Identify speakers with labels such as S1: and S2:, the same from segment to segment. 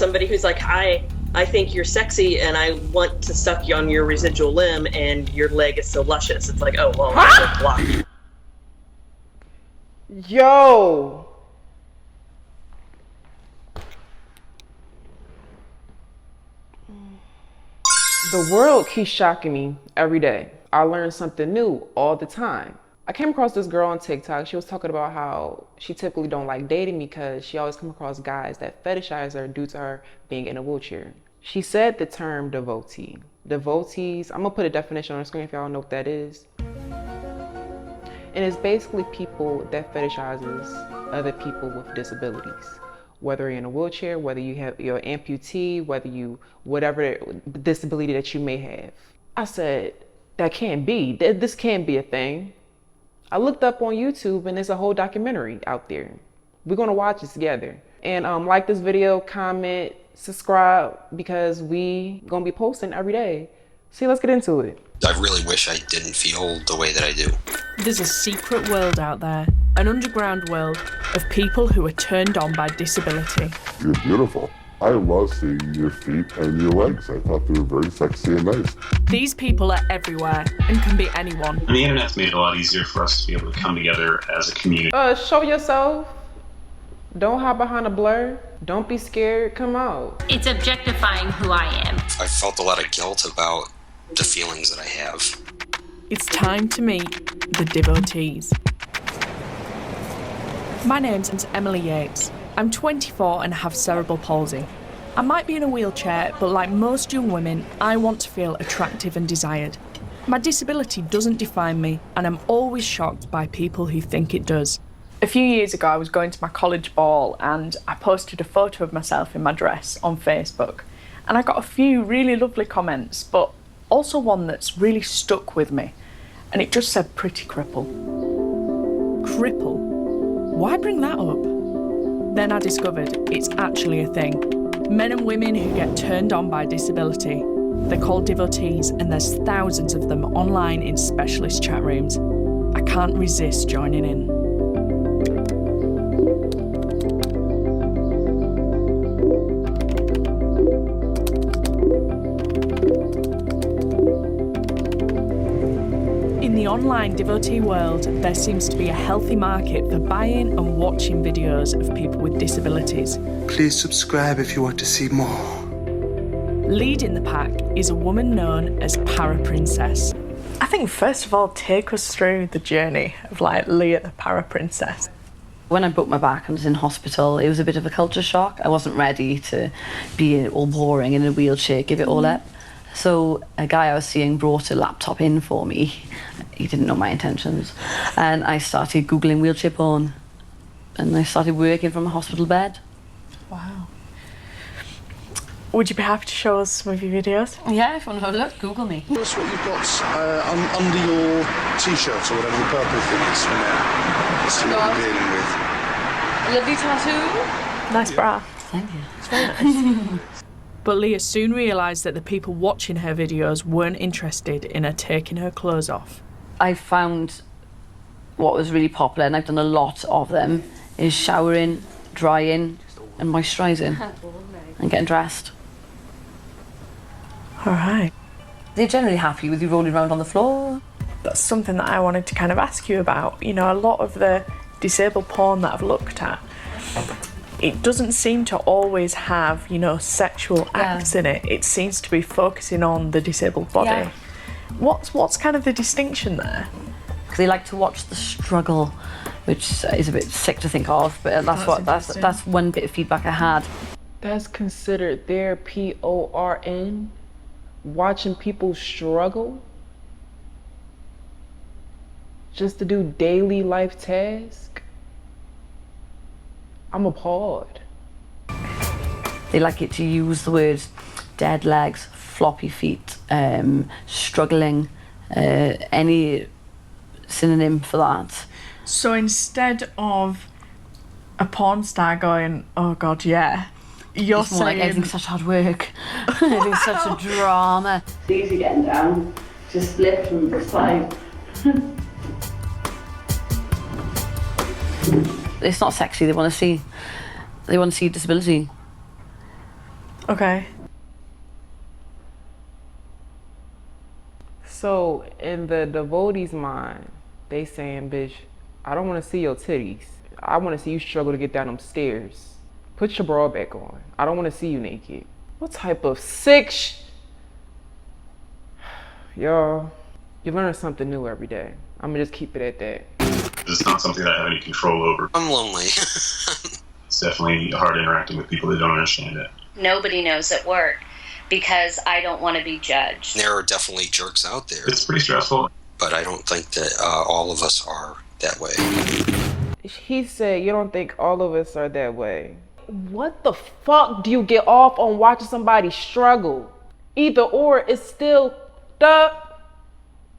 S1: Somebody who's like, I think you're sexy and I want to suck you on your residual limb and your leg is so luscious. It's like, oh, well, I will block you.
S2: Yo! The world keeps shocking me every day. I learn something new all the time. I came across this girl on TikTok. She was talking about how she typically don't like dating because she always come across guys that fetishize her due to her being in a wheelchair. She said the term devotee. Devotees, I'm gonna put a definition on the screen if y'all know what that is. And it's basically people that fetishizes other people with disabilities. Whether you're in a wheelchair, whether you're an amputee, whatever disability that you may have. I said, that can't be. This can't be a thing. I looked up on YouTube and there's a whole documentary out there. We're gonna watch it together. And like this video, comment, subscribe, because we gonna be posting every day. See, let's get into it.
S3: I really wish I didn't feel the way that I do.
S4: There's a secret world out there, an underground world of people who are turned on by disability.
S5: You're beautiful. I love seeing your feet and your legs. I thought they were very sexy and nice.
S4: These people are everywhere and can be anyone.
S6: And the internet's made it a lot easier for us to be able to come together as a community.
S2: Show yourself. Don't hide behind a blur. Don't be scared. Come out.
S7: It's objectifying who I am.
S3: I felt a lot of guilt about the feelings that I have.
S4: It's time to meet the devotees. My name's Emily Yates. I'm 24 and have cerebral palsy. I might be in a wheelchair, but like most young women, I want to feel attractive and desired. My disability doesn't define me, and I'm always shocked by people who think it does. A few years ago, I was going to my college ball and I posted a photo of myself in my dress on Facebook. And I got a few really lovely comments, but also one that's really stuck with me. And it just said pretty cripple. Cripple? Why bring that up? Then I discovered it's actually a thing. Men and women who get turned on by disability. They're called devotees and there's thousands of them online in specialist chat rooms. I can't resist joining in. In the online devotee world, there seems to be a healthy market for buying and watching videos of people with disabilities.
S8: Please subscribe if you want to see more.
S4: Leading the pack is a woman known as Para Princess. I think first of all, take us through the journey of like Leah the Para Princess.
S9: When I broke my back and was in hospital, it was a bit of a culture shock. I wasn't ready to be all boring in a wheelchair, give it all up. So a guy I was seeing brought a laptop in for me. He didn't know my intentions. And I started Googling wheelchair porn. And I started working from a hospital bed.
S4: Wow. Would you be happy to show us some of your videos?
S9: Yeah, if you want to have a look, Google me.
S8: Tell us what you've got under your t-shirt or whatever, the purple thing is from there. Let's see what you're dealing with.
S9: A lovely tattoo.
S4: Nice bra.
S9: Thank you.
S4: It's very nice. But Leah soon realised that the people watching her videos weren't interested in her taking her clothes off.
S9: I found what was really popular, and I've done a lot of them, is showering, drying and moisturising and getting dressed.
S4: All right.
S9: They're generally happy with you rolling around on the floor.
S4: That's something that I wanted to kind of ask you about. You know, a lot of the disabled porn that I've looked at, it doesn't seem to always have, you know, sexual acts in it. It seems to be focusing on the disabled body.
S9: Yeah.
S4: What's kind of the distinction there?
S9: Because they like to watch the struggle, which is a bit sick to think of, but that's one bit of feedback I had.
S2: That's considered their PORN? Watching people struggle? Just to do daily life tasks? I'm appalled.
S9: They like it to use the words dead legs, floppy feet, struggling, any synonym for that.
S4: So instead of a porn star going, oh God, yeah, you're
S9: it's more
S4: saying...
S9: like everything's such hard work. It's such a drama. It's easy getting down, just slip from the side. It's not sexy, they want to see disability.
S4: Okay.
S2: So in the devotee's mind, they saying, bitch, I don't want to see your titties. I want to see you struggle to get down them stairs. Put your bra back on. I don't want to see you naked. What type of sick Y'all, you learn something new every day. I'm gonna just keep it at that.
S6: It's not something that I have any control over.
S3: I'm lonely.
S6: It's definitely hard interacting with people that don't understand it.
S7: Nobody knows at work because I don't want to be judged.
S3: There are definitely jerks out there.
S6: It's pretty stressful.
S3: But I don't think that all of us are that way.
S2: He said, you don't think all of us are that way. What the fuck do you get off on watching somebody struggle? Either or, it's still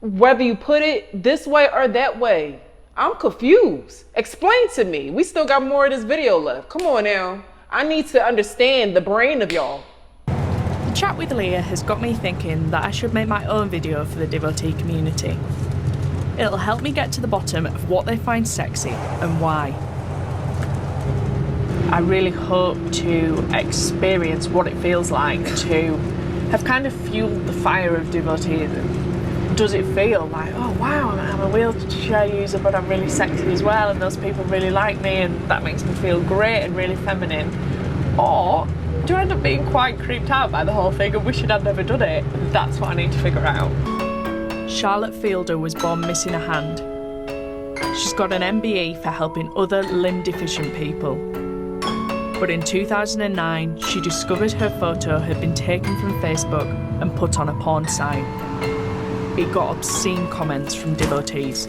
S2: whether you put it this way or that way. I'm confused. Explain to me. We still got more of this video left. Come on now. I need to understand the brain of y'all.
S4: The chat with Leah has got me thinking that I should make my own video for the devotee community. It'll help me get to the bottom of what they find sexy and why. I really hope to experience what it feels like to have kind of fueled the fire of devoteeism. Does it feel like, oh wow, I'm a wheelchair user but I'm really sexy as well and those people really like me and that makes me feel great and really feminine? Or do I end up being quite creeped out by the whole thing and wishing I'd never done it? That's what I need to figure out. Charlotte Fielder was born missing a hand. She's got an MBE for helping other limb deficient people. But in 2009, she discovered her photo had been taken from Facebook and put on a porn site. It got obscene comments from devotees.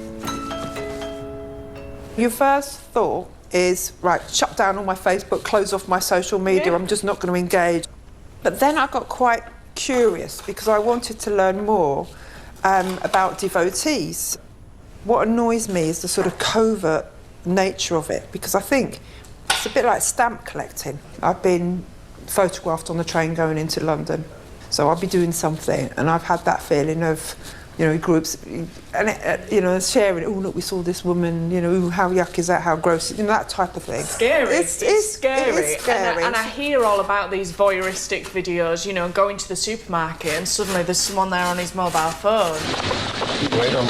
S10: Your first thought is, right, shut down all my Facebook, close off my social media, I'm just not going to engage. But then I got quite curious because I wanted to learn more about devotees. What annoys me is the sort of covert nature of it, because I think it's a bit like stamp collecting. I've been photographed on the train going into London, so I'll be doing something, and I've had that feeling of, you know, groups, and you know, sharing. Oh look, we saw this woman. You know, ooh, how yuck is that? How gross? You know, that type of thing.
S4: Scary. It's scary.
S10: It is scary.
S4: And I hear all about these voyeuristic videos. You know, going to the supermarket and suddenly there's someone there on his mobile phone.
S5: Wait on.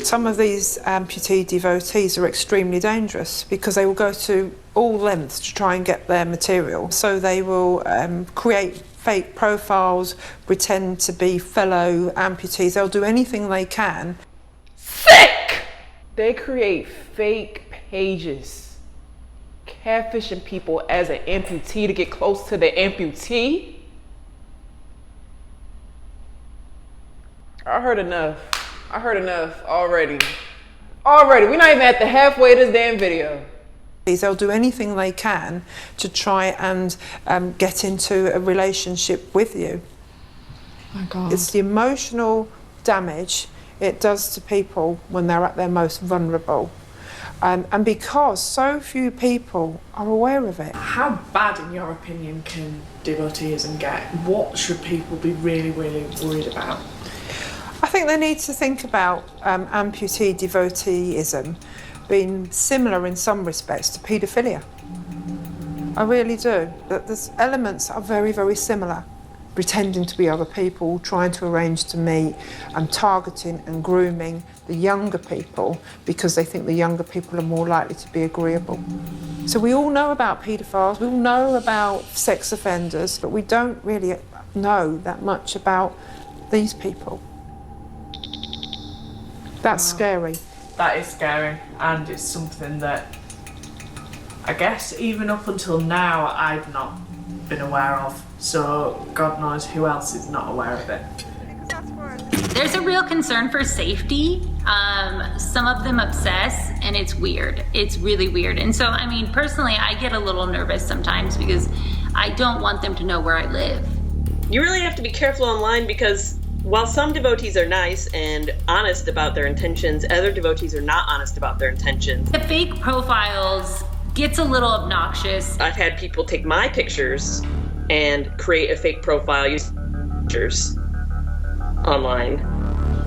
S10: Some of these amputee devotees are extremely dangerous because they will go to all lengths to try and get their material. So they will create fake profiles, pretend to be fellow amputees. They'll do anything they can.
S2: Sick! They create fake pages, catfishing people as an amputee to get close to the amputee. I heard enough already. We're not even at the halfway of this damn video.
S10: They'll do anything they can to try and get into a relationship with you.
S4: Oh my God.
S10: It's the emotional damage it does to people when they're at their most vulnerable. And because so few people are aware of it.
S4: How bad, in your opinion, can devoteeism get? What should people be really, really worried about?
S10: I think they need to think about amputee devoteeism being similar in some respects to paedophilia. I really do. That there's elements that are very, very similar. Pretending to be other people, trying to arrange to meet, and targeting and grooming the younger people because they think the younger people are more likely to be agreeable. So we all know about paedophiles, we all know about sex offenders, but we don't really know that much about these people. That's scary.
S4: That is scary, and it's something that I guess even up until now I've not been aware of, so God knows who else is not aware of it.
S7: There's a real concern for safety. Some of them obsess, and it's weird. It's really weird. And so, I mean, personally, I get a little nervous sometimes because I don't want them to know where I live.
S1: You really have to be careful online because while some devotees are nice and honest about their intentions, other devotees are not honest about their intentions.
S7: The fake profiles gets a little obnoxious.
S1: I've had people take my pictures and create a fake profile using pictures. online.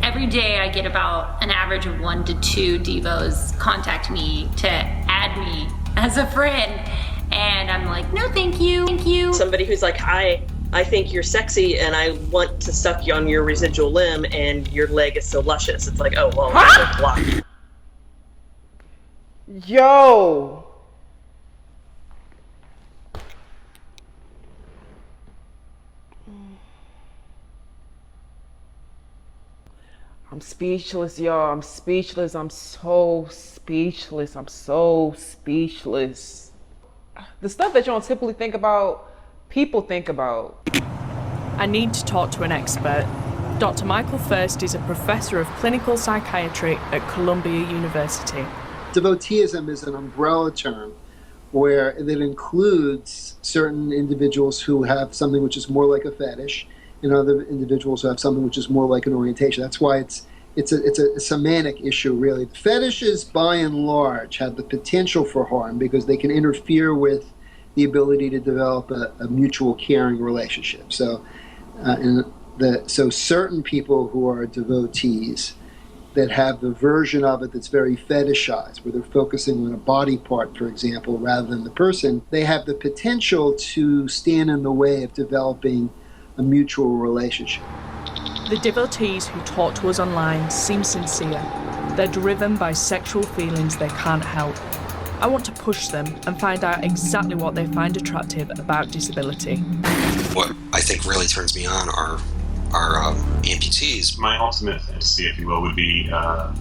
S7: Every day I get about an average of 1 to 2 Devos contact me to add me as a friend. And I'm like, no, thank you, thank you.
S1: Somebody who's like, I think you're sexy and I want to suck you on your residual limb and your leg is so luscious. It's like, oh, well, I'm blocked.
S2: Yo. I'm speechless, y'all. I'm speechless. I'm so speechless. I'm so speechless. The stuff that you don't typically think about, people think about.
S4: I need to talk to an expert. Dr. Michael First is a professor of clinical psychiatry at Columbia University.
S11: Devoteeism is an umbrella term where it includes certain individuals who have something which is more like a fetish and other individuals who have something which is more like an orientation. That's why it's a semantic issue, really. Fetishes, by and large, have the potential for harm because they can interfere with the ability to develop a mutual caring relationship. So, so certain people who are devotees that have the version of it that's very fetishized, where they're focusing on a body part, for example, rather than the person, they have the potential to stand in the way of developing a mutual relationship.
S4: The devotees who talk to us online seem sincere. They're driven by sexual feelings they can't help. I want to push them and find out exactly what they find attractive about disability.
S3: What I think really turns me on are amputees.
S6: My ultimate fantasy, if you will, would be a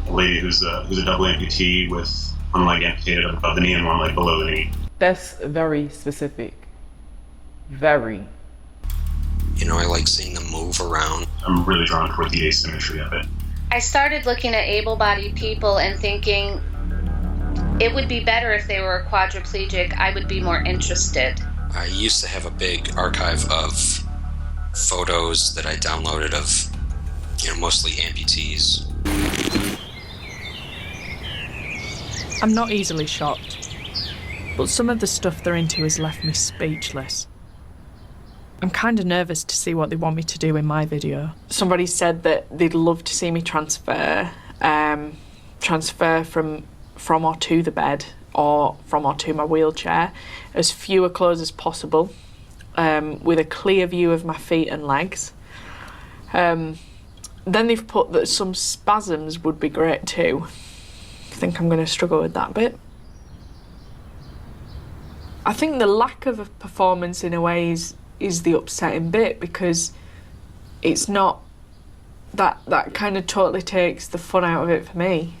S6: lady who's a double amputee with one leg amputated above the knee and one leg below the knee.
S2: That's very specific. Very.
S3: You know, I like seeing them move around.
S6: I'm really drawn toward the asymmetry of it.
S12: I started looking at able-bodied people and thinking it would be better if they were quadriplegic. I would be more interested.
S3: I used to have a big archive of photos that I downloaded of, mostly amputees.
S4: I'm not easily shocked, but some of the stuff they're into has left me speechless. I'm kind of nervous to see what they want me to do in my video. Somebody said that they'd love to see me transfer from or to the bed or from or to my wheelchair, as fewer clothes as possible, with a clear view of my feet and legs. Then they've put that some spasms would be great too. I think I'm going to struggle with that bit. I think the lack of a performance in a way is the upsetting bit, because it's not that kind of totally takes the fun out of it for me.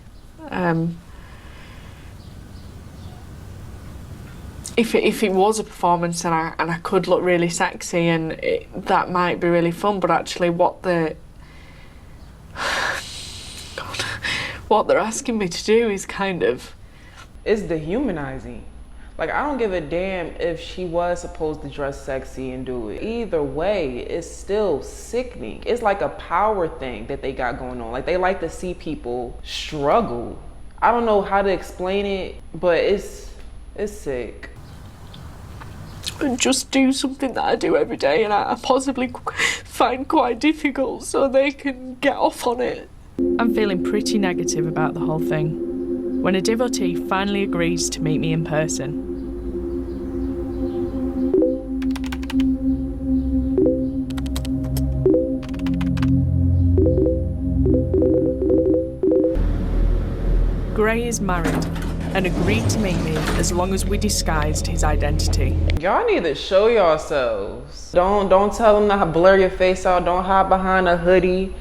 S4: If it was a performance and I could look really sexy and that might be really fun, but actually what they're asking me to do is
S2: it's dehumanizing. Like, I don't give a damn if she was supposed to dress sexy and do it. Either way, it's still sickening. It's like a power thing that they got going on. Like, they like to see people struggle. I don't know how to explain it, but it's sick.
S4: And just do something that I do every day and I possibly find quite difficult so they can get off on it. I'm feeling pretty negative about the whole thing when a devotee finally agrees to meet me in person. Gray is married and agreed to meet me as long as we disguised his identity.
S2: Y'all need to show yourselves. Don't tell them to blur your face out. Don't hide behind a hoodie.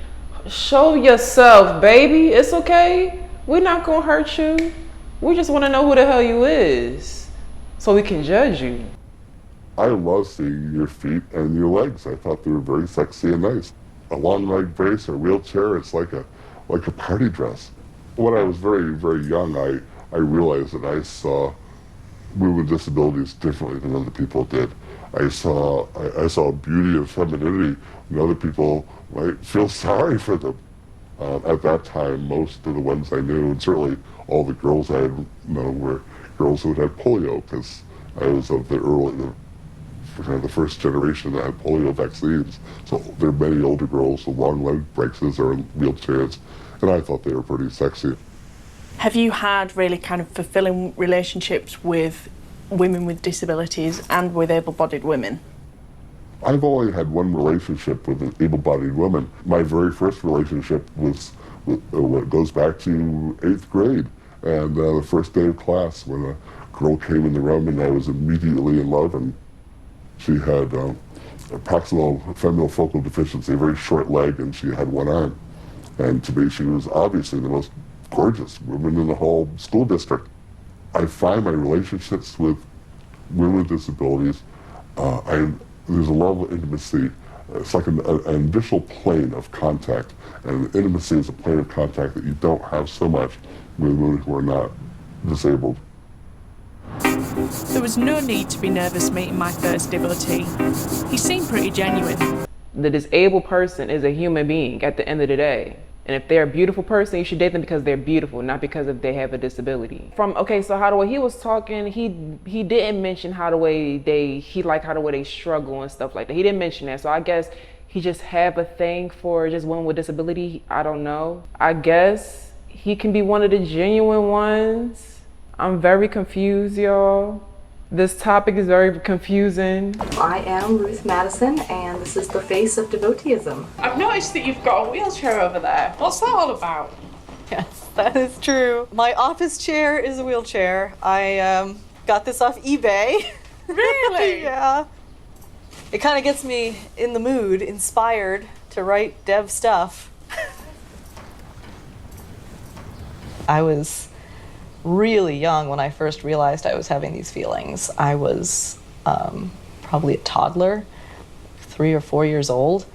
S2: Show yourself, baby. It's okay. We're not gonna hurt you. We just want to know who the hell you is, so we can judge you.
S5: I love seeing your feet and your legs. I thought they were very sexy and nice. A long leg brace or wheelchair, it's like a party dress. When I was very, very young, I realized that I saw women with disabilities differently than other people did. I saw beauty and femininity when other people might feel sorry for them. At that time, most of the ones I knew, and certainly all the girls I had known, were girls who had polio, because I was of the the first generation that had polio vaccines. So there are many older girls with long leg braces or in wheelchairs, and I thought they were pretty sexy.
S4: Have you had really kind of fulfilling relationships with women with disabilities and with able-bodied women?
S5: I've only had one relationship with an able-bodied woman. My very first relationship was goes back to 8th grade, and the first day of class when a girl came in the room and I was immediately in love, and she had proximal femoral focal deficiency, a very short leg, and she had one arm. And to me, she was obviously the most gorgeous woman in the whole school district. I find my relationships with women with disabilities, there's a level of intimacy. It's like an initial plane of contact, and intimacy is a plane of contact that you don't have so much with women who are not disabled.
S4: There was no need to be nervous meeting my first devotee. He seemed pretty genuine.
S2: The disabled person is a human being at the end of the day. And if they're a beautiful person, you should date them because they're beautiful, not because if they have a disability. So how the way he was talking, he didn't mention how the way he liked how the way they struggle and stuff like that. He didn't mention that. So I guess he just have a thing for just women with disability. I don't know. I guess he can be one of the genuine ones. I'm very confused, y'all. This topic is very confusing.
S13: I am Ruth Madison, and this is the face of devoteeism.
S4: I've noticed that you've got a wheelchair over there. What's that all about?
S14: Yes, that is true. My office chair is a wheelchair. I got this off eBay.
S4: Really?
S14: Yeah. It kind of gets me in the mood, inspired to write dev stuff. I was really young when I first realized I was having these feelings. I was probably a toddler, 3 or 4 years old,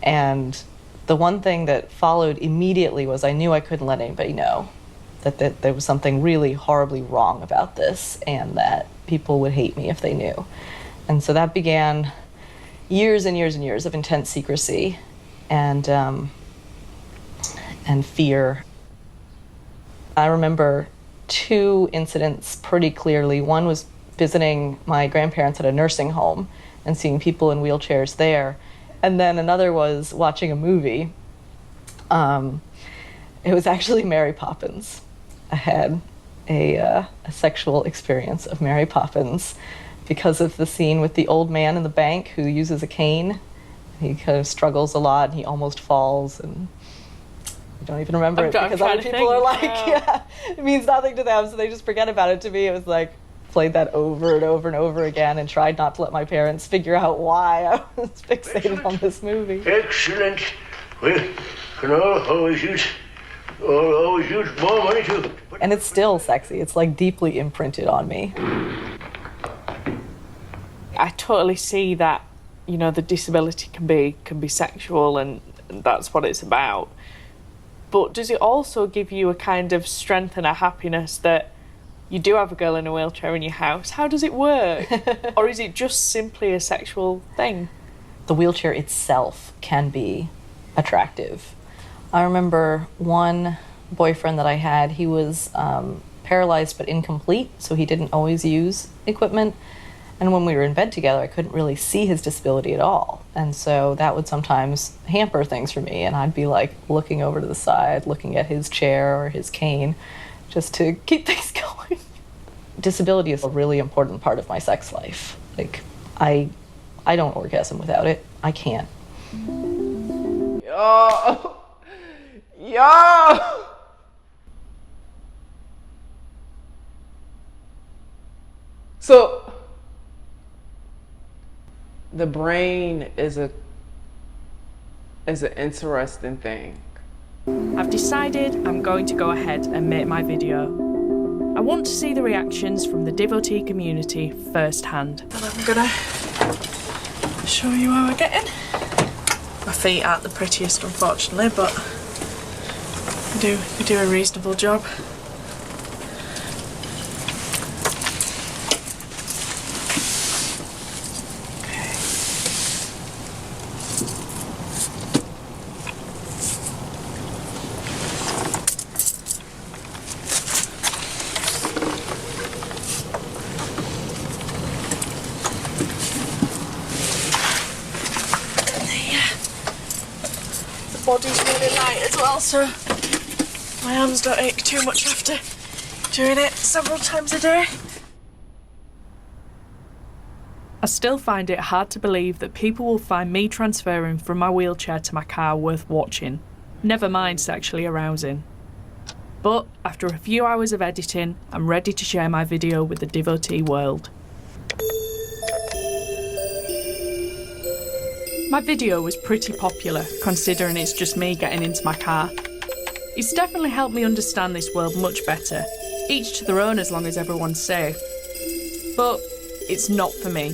S14: and the one thing that followed immediately was I knew I couldn't let anybody know that there was something really horribly wrong about this and that people would hate me if they knew. And so that began years and years and years of intense secrecy and fear. I remember 2 incidents pretty clearly. One was visiting my grandparents at a nursing home and seeing people in wheelchairs there. And then another was watching a movie. It was actually Mary Poppins. I had a sexual experience of Mary Poppins because of the scene with the old man in the bank who uses a cane. He kind of struggles a lot and he almost falls, and I don't even remember it because other people are like, yeah, it means nothing to them, so they just forget about it. To me, it was like, played that over and over and over again and tried not to let my parents figure out why I was fixated on this movie.
S15: Excellent. We can always use more money too.
S14: And it's still sexy. It's like deeply imprinted on me.
S4: I totally see that, you know, the disability can be sexual and that's what it's about. But does it also give you a kind of strength and a happiness that you do have a girl in a wheelchair in your house? How does it work? Or is it just simply a sexual thing?
S14: The wheelchair itself can be attractive. I remember one boyfriend that I had, he was paralyzed but incomplete, so he didn't always use equipment. And when we were in bed together, I couldn't really see his disability at all. And so that would sometimes hamper things for me. And I'd be like looking over to the side, looking at his chair or his cane, just to keep things going. Disability is a really important part of my sex life. Like, I don't orgasm without it. I can't.
S2: Yo! So, the brain is an interesting thing.
S4: I've decided I'm going to go ahead and make my video. I want to see the reactions from the devotee community firsthand. And I'm gonna show you how we're getting. My feet aren't the prettiest, unfortunately, but we do a reasonable job. body's really light as well, so my arms don't ache too much after doing it several times a day. I still find it hard to believe that people will find me transferring from my wheelchair to my car worth watching, never mind sexually arousing. But after a few hours of editing, I'm ready to share my video with the devotee world. My video was pretty popular, considering it's just me getting into my car. It's definitely helped me understand this world much better, each to their own as long as everyone's safe. But it's not for me.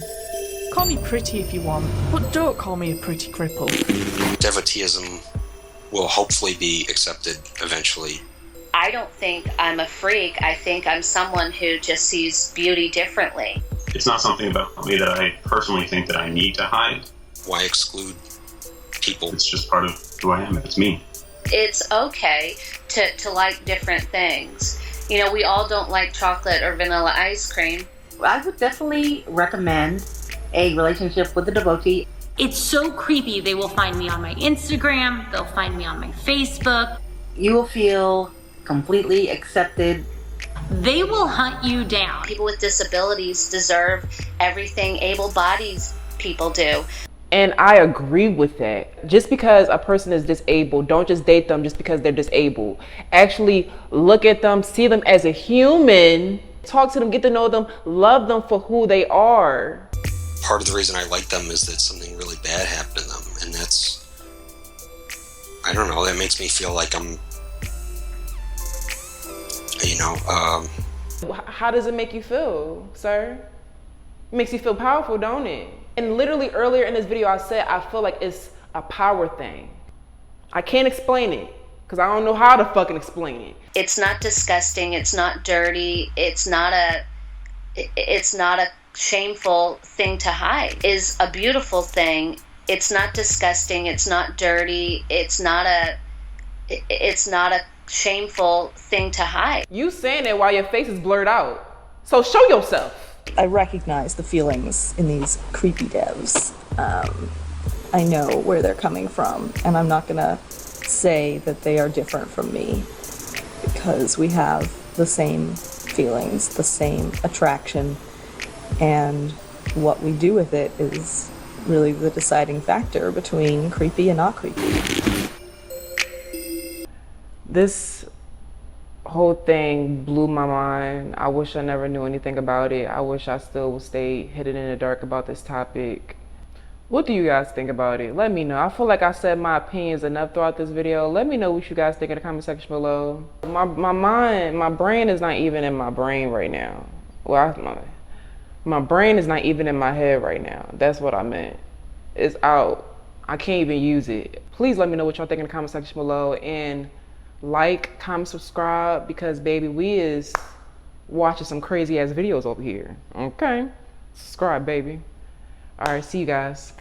S4: Call me pretty if you want, but don't call me a pretty cripple.
S3: Devoteeism will hopefully be accepted eventually.
S12: I don't think I'm a freak. I think I'm someone who just sees beauty differently.
S6: It's not something about me that I personally think that I need to hide.
S3: Why exclude people?
S6: It's just part of who I am. It's me.
S12: It's okay to like different things. You know, we all don't like chocolate or vanilla ice cream.
S16: I would definitely recommend a relationship with a devotee.
S7: It's so creepy. They will find me on my Instagram. They'll find me on my Facebook.
S16: You will feel completely accepted.
S7: They will hunt you down.
S12: People with disabilities deserve everything able-bodied people do.
S2: And I agree with that. Just because a person is disabled, don't just date them just because they're disabled. Actually look at them, see them as a human, talk to them, get to know them, love them for who they are.
S3: Part of the reason I like them is that something really bad happened to them, and that's, I don't know, that makes me feel like I'm, you know,
S2: How does it make you feel, sir? It makes you feel powerful, don't it? And literally earlier in this video I said I feel like it's a power thing. I can't explain it because I don't know how to fucking explain it.
S12: It's not disgusting, it's not dirty, it's not a shameful thing to hide. Is a beautiful thing. It's not disgusting, it's not dirty, it's not a shameful thing to hide.
S2: You saying that while your face is blurred out. So show yourself.
S14: I recognize the feelings in these creepy devs. I know where they're coming from, and I'm not gonna say that they are different from me because we have the same feelings, the same attraction, and what we do with it is really the deciding factor between creepy and not creepy.
S2: This whole thing blew my mind. I wish I never knew anything about it. I wish I still stayed hidden in the dark about this topic. What do you guys think about it? Let me know. I feel like I said my opinions enough throughout this video. Let me know what you guys think in the comment section below. My brain is not even in my brain right now. Well, my brain is not even in my head right now. That's what I meant. It's out. I can't even use it. Please let me know what y'all think in the comment section below, and like, comment, subscribe, because baby, we is watching some crazy ass videos over here. Okay, subscribe, baby. All right, see you guys.